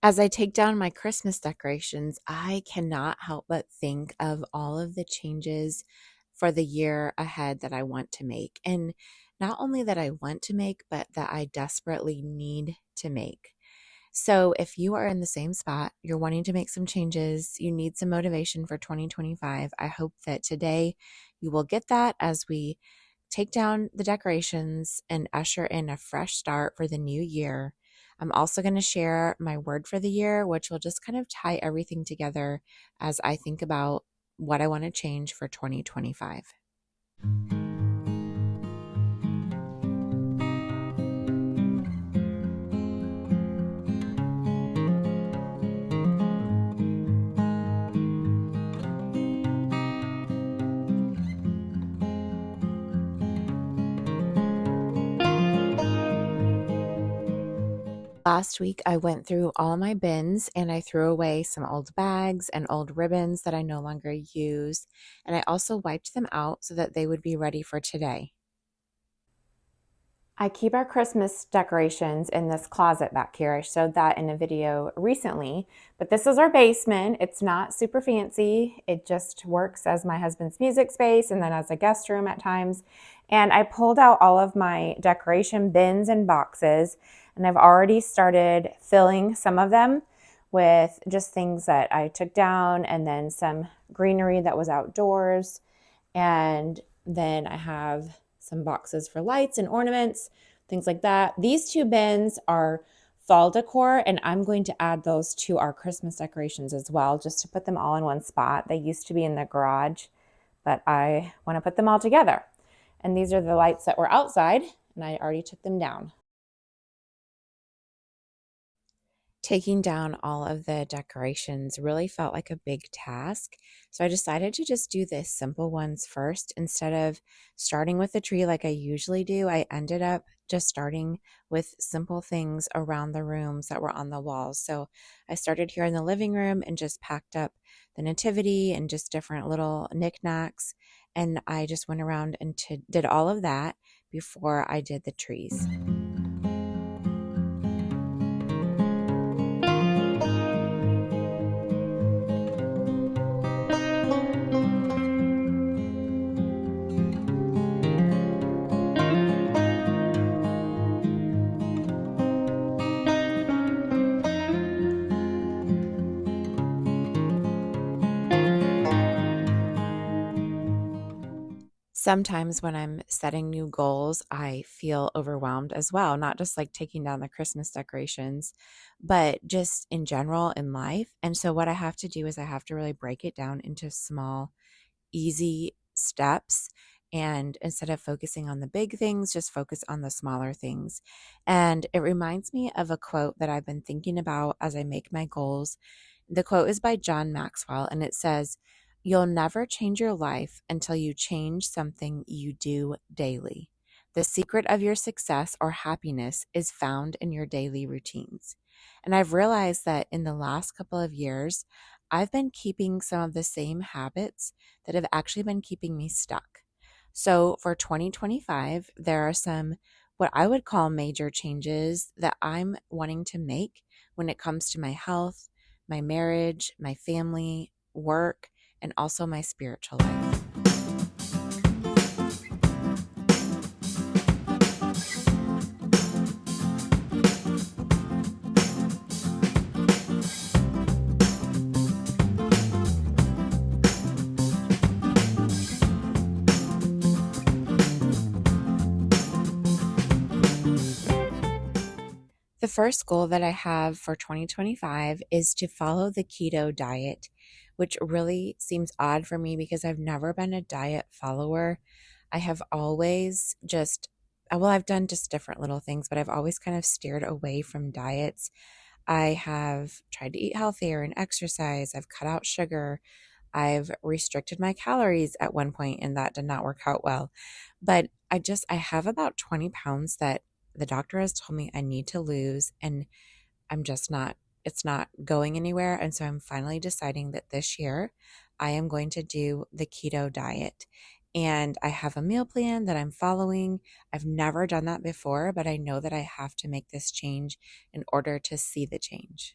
As I take down my Christmas decorations, I cannot help but think of all of the changes for the year ahead that I want to make. And not only that I want to make, but that I desperately need to make. So, if you are in the same spot, you're wanting to make some changes, you need some motivation for 2025, I hope that today you will get that as we take down the decorations and usher in a fresh start for the new year. I'm also going to share my word for the year, which will just kind of tie everything together as I think about what I want to change for 2025. Last week, I went through all my bins and I threw away some old bags and old ribbons that I no longer use. And I also wiped them out so that they would be ready for today. I keep our Christmas decorations in this closet back here. I showed that in a video recently, but this is our basement. It's not super fancy. It just works as my husband's music space and then as a guest room at times. And I pulled out all of my decoration bins and boxes, and I've already started filling some of them with just things that I took down and then some greenery that was outdoors. And then I have some boxes for lights and ornaments, things like that. These two bins are fall decor, and I'm going to add those to our Christmas decorations as well, just to put them all in one spot. They used to be in the garage, but I want to put them all together. And these are the lights that were outside, and I already took them down. Taking down all of the decorations really felt like a big task. So I decided to just do the simple ones first. Instead of starting with the tree like I usually do, I ended up just starting with simple things around the rooms that were on the walls. So I started here in the living room and just packed up the nativity and just different little knickknacks. And I just went around and did all of that before I did the trees. Sometimes when I'm setting new goals, I feel overwhelmed as well, not just like taking down the Christmas decorations, but just in general in life. And so, what I have to do is I have to really break it down into small, easy steps. And instead of focusing on the big things, just focus on the smaller things. And it reminds me of a quote that I've been thinking about as I make my goals. The quote is by John Maxwell, and it says, "You'll never change your life until you change something you do daily. The secret of your success or happiness is found in your daily routines." And I've realized that in the last couple of years, I've been keeping some of the same habits that have actually been keeping me stuck. So for 2025, there are some what I would call major changes that I'm wanting to make when it comes to my health, my marriage, my family, work, and also my spiritual life. The first goal that I have for 2025 is to follow the keto diet, which really seems odd for me because I've never been a diet follower. I have always just, well, I've done just different little things, but I've always kind of steered away from diets. I have tried to eat healthier and exercise. I've cut out sugar. I've restricted my calories at one point, and that did not work out well. But I have about 20 pounds that the doctor has told me I need to lose, and I'm just not, it's not going anywhere. And so I'm finally deciding that this year I am going to do the keto diet. And I have a meal plan that I'm following. I've never done that before, but I know that I have to make this change in order to see the change.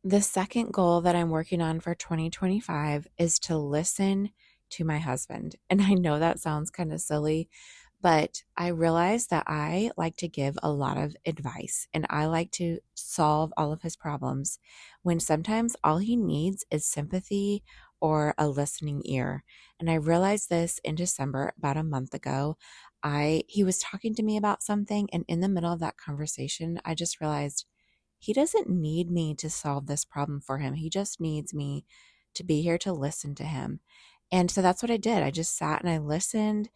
The second goal that I'm working on for 2025 is to listen to my husband. And I know that sounds kind of silly, but I realize that I like to give a lot of advice and I like to solve all of his problems when sometimes all he needs is sympathy or a listening ear. And I realized this in December, about a month ago. He was talking to me about something, and in the middle of that conversation, I just realized he doesn't need me to solve this problem for him. He just needs me to be here to listen to him. And so that's what I did. I just sat and I listened.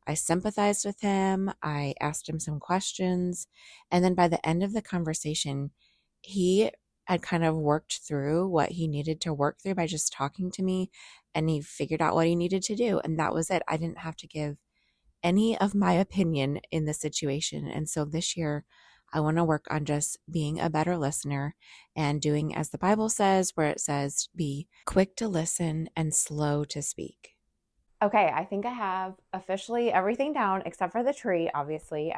I sympathized with him. I asked him some questions. And then by the end of the conversation, he had kind of worked through what he needed to work through by just talking to me, and he figured out what he needed to do. And that was it. I didn't have to give any of my opinion in the situation. And so this year, I want to work on just being a better listener and doing as the Bible says, where it says, be quick to listen and slow to speak. Okay, I think I have officially everything down except for the tree, obviously.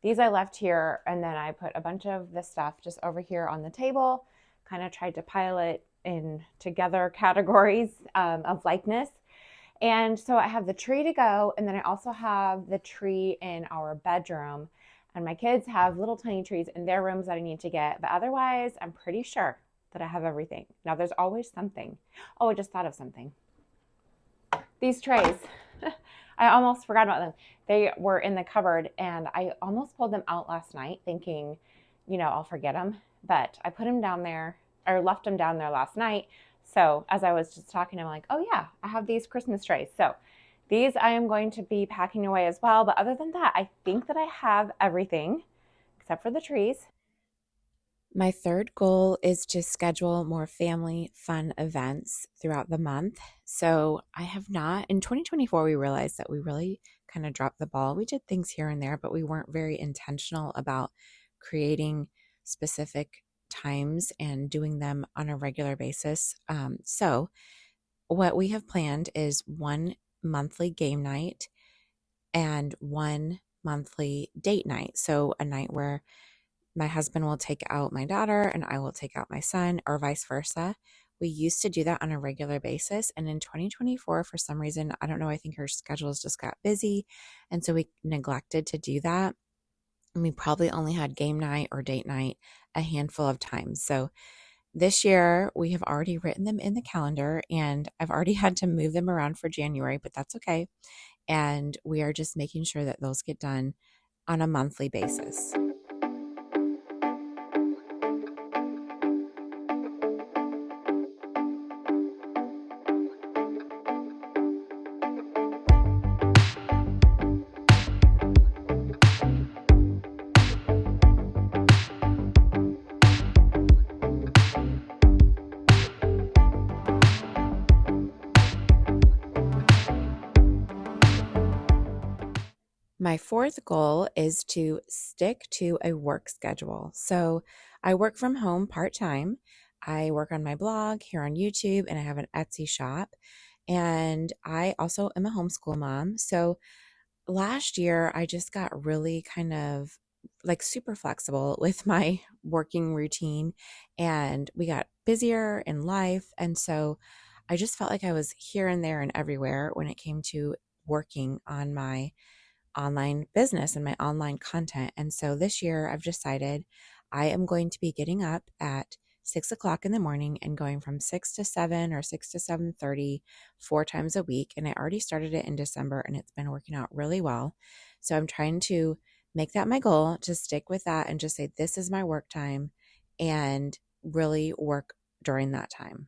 These I left here, and then I put a bunch of this stuff just over here on the table, kind of tried to pile it in together categories of likeness. And so I have the tree to go, and then I also have the tree in our bedroom. And my kids have little tiny trees in their rooms that I need to get, but otherwise, I'm pretty sure that I have everything. Now, there's always something. Oh, I just thought of something. These trays. I almost forgot about them. They were in the cupboard, and I almost pulled them out last night thinking, I'll forget them. But I put them down there, or left them down there last night. So as I was just talking, I'm like, oh yeah, I have these Christmas trays. So these I am going to be packing away as well. But other than that, I think that I have everything except for the trees. My third goal is to schedule more family fun events throughout the month. So I have not, in 2024, we realized that we really kind of dropped the ball. We did things here and there, but we weren't very intentional about creating specific times and doing them on a regular basis. So what we have planned is one monthly game night and one monthly date night. So a night where my husband will take out my daughter and I will take out my son, or vice versa. We used to do that on a regular basis. And in 2024, for some reason, I don't know, I think her schedules just got busy. And so we neglected to do that. And we probably only had game night or date night a handful of times. So this year, we have already written them in the calendar, and I've already had to move them around for January, but that's okay. And we are just making sure that those get done on a monthly basis. My fourth goal is to stick to a work schedule. So I work from home part-time. I work on my blog here on YouTube, and I have an Etsy shop. And I also am a homeschool mom. So last year, I just got really kind of like super flexible with my working routine, and we got busier in life. And so I just felt like I was here and there and everywhere when it came to working on my online business and my online content. And so this year I've decided I am going to be getting up at 6 o'clock in the morning and going from 6 to 7 or 6 to 7:30 4 times a week. And I already started it in December, and it's been working out really well. So I'm trying to make that my goal, to stick with that and just say, this is my work time, and really work during that time.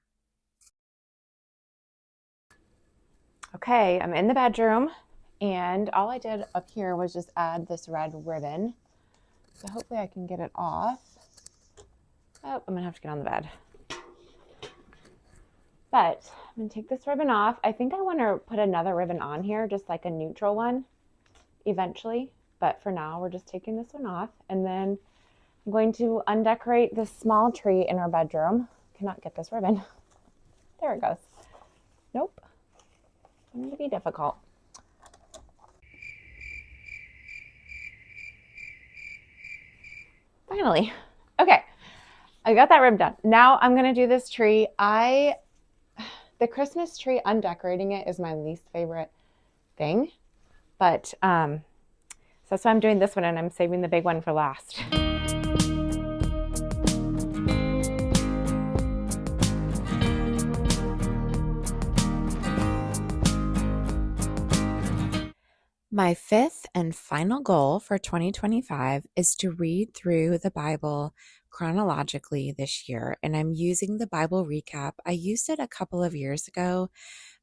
Okay, I'm in the bedroom, and all I did up here was just add this red ribbon. So hopefully I can get it off. Oh, I'm gonna have to get on the bed. But I'm going to take this ribbon off. I think I want to put another ribbon on here, just like a neutral one eventually. But for now, we're just taking this one off. And then I'm going to undecorate this small tree in our bedroom. Cannot get this ribbon. There it goes. Nope. It's going to be difficult. Finally. Okay. I got that ribbon done. Now I'm going to do this tree. The Christmas tree, undecorating it is my least favorite thing. But so that's why I'm doing this one, and I'm saving the big one for last. My fifth and final goal for 2025 is to read through the Bible chronologically this year. And I'm using the Bible recap. I used it a couple of years ago,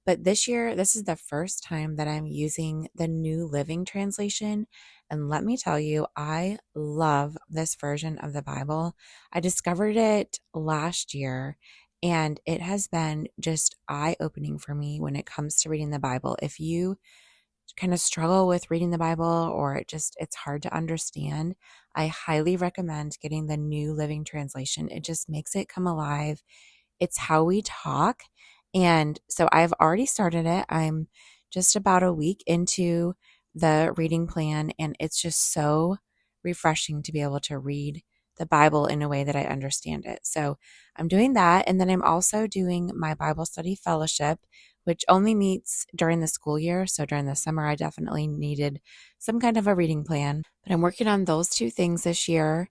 but this year, this is the first time that I'm using the New Living Translation. And let me tell you, I love this version of the Bible. I discovered it last year, and it has been just eye-opening for me when it comes to reading the Bible. If you kind of struggle with reading the Bible or it's hard to understand, I highly recommend getting the New Living Translation. It just makes it come alive. It's how we talk. And so I've already started it. I'm just about a week into the reading plan, and it's just so refreshing to be able to read the Bible in a way that I understand it. So I'm doing that. And then I'm also doing my Bible study fellowship, which only meets during the school year. So during the summer, I definitely needed some kind of a reading plan. But I'm working on those two things this year.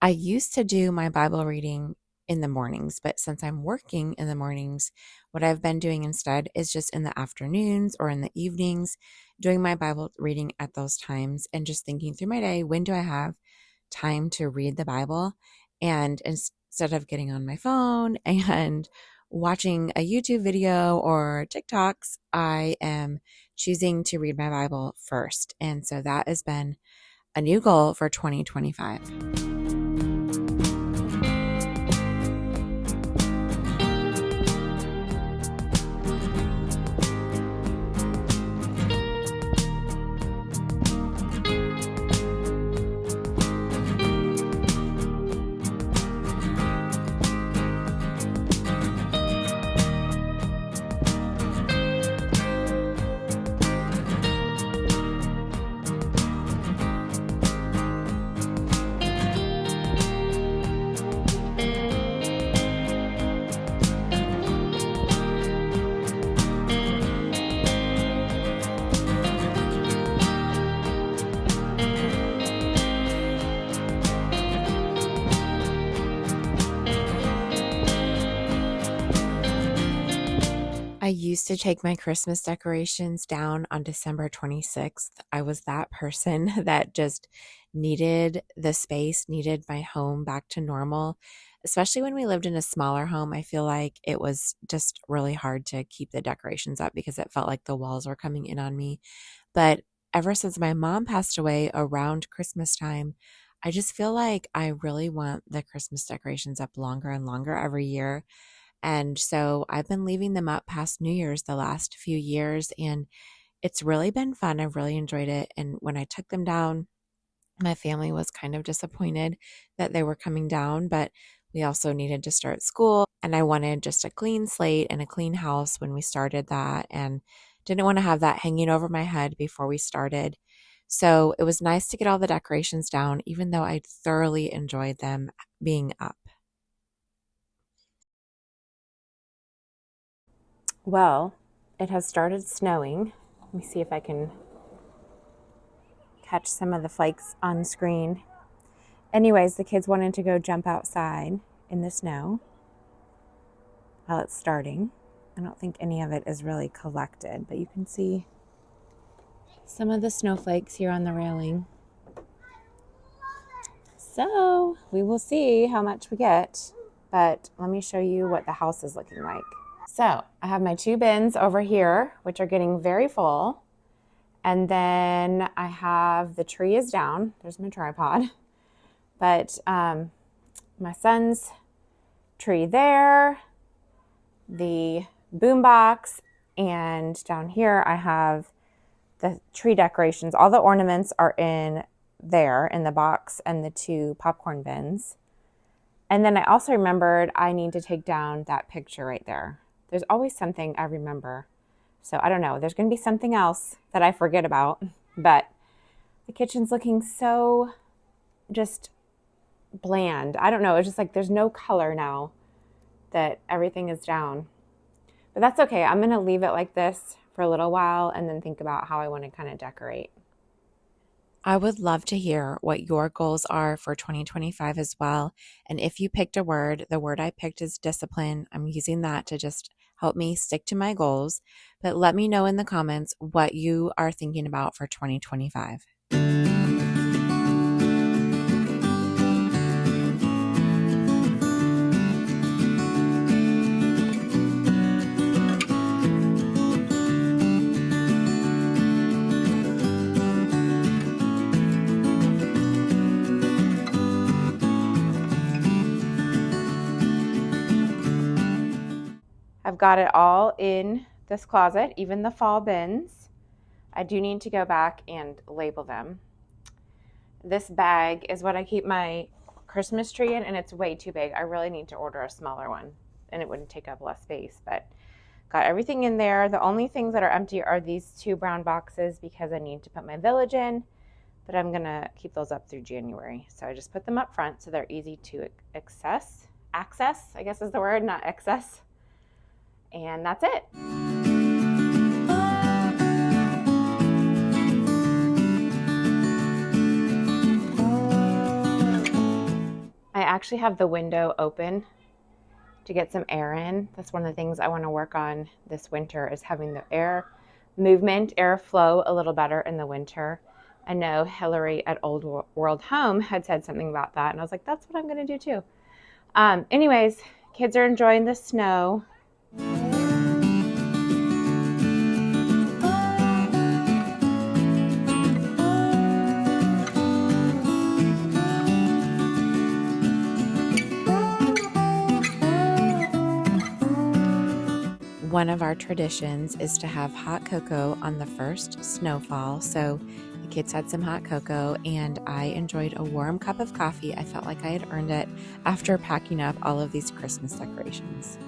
I used to do my Bible reading in the mornings, but since I'm working in the mornings, what I've been doing instead is just in the afternoons or in the evenings, doing my Bible reading at those times and just thinking through my day, when do I have time to read the Bible? And instead of getting on my phone and watching a YouTube video or TikToks, I am choosing to read my Bible first. And so that has been a new goal for 2025. I used to take my Christmas decorations down on December 26th. I was that person that just needed the space, needed my home back to normal. Especially when we lived in a smaller home, I feel like it was just really hard to keep the decorations up because it felt like the walls were coming in on me. But ever since my mom passed away around Christmas time, I just feel like I really want the Christmas decorations up longer and longer every year. And so I've been leaving them up past New Year's the last few years, and it's really been fun. I've really enjoyed it. And when I took them down, my family was kind of disappointed that they were coming down, but we also needed to start school. And I wanted just a clean slate and a clean house when we started that, and didn't want to have that hanging over my head before we started. So it was nice to get all the decorations down, even though I thoroughly enjoyed them being up. Well, it has started snowing. Let me see if I can catch some of the flakes on screen. Anyways, the kids wanted to go jump outside in the snow while it's starting. I don't think any of it is really collected, but you can see some of the snowflakes here on the railing. So we will see how much we get, but let me show you what the house is looking like. So I have my 2 bins over here, which are getting very full. And then I have the tree is down. There's my tripod. But my son's tree there, the boombox. And down here I have the tree decorations. All the ornaments are in there in the box and the 2 popcorn bins. And then I also remembered I need to take down that picture right there. There's always something I remember. So I don't know. There's going to be something else that I forget about. But the kitchen's looking so just bland. I don't know. It's just like there's no color now that everything is down. But that's okay. I'm going to leave it like this for a little while and then think about how I want to kind of decorate. I would love to hear what your goals are for 2025 as well. And if you picked a word, the word I picked is discipline. I'm using that to just help me stick to my goals. But let me know in the comments what you are thinking about for 2025. I've got it all in this closet, even the fall bins. I do need to go back and label them. This bag is what I keep my Christmas tree in, and it's way too big. I really need to order a smaller one, and it wouldn't take up less space, but got everything in there. The only things that are empty are these 2 brown boxes because I need to put my village in, but I'm gonna keep those up through January. So I just put them up front so they're easy to access, I guess is the word, not excess. And that's it. I actually have the window open to get some air in. That's one of the things I want to work on this winter is having the air movement, air flow a little better in the winter. I know Hillary at Old World Home had said something about that, and I was like, that's what I'm going to do too. Anyways, kids are enjoying the snow. One of our traditions is to have hot cocoa on the first snowfall. So the kids had some hot cocoa and I enjoyed a warm cup of coffee. I felt like I had earned it after packing up all of these Christmas decorations.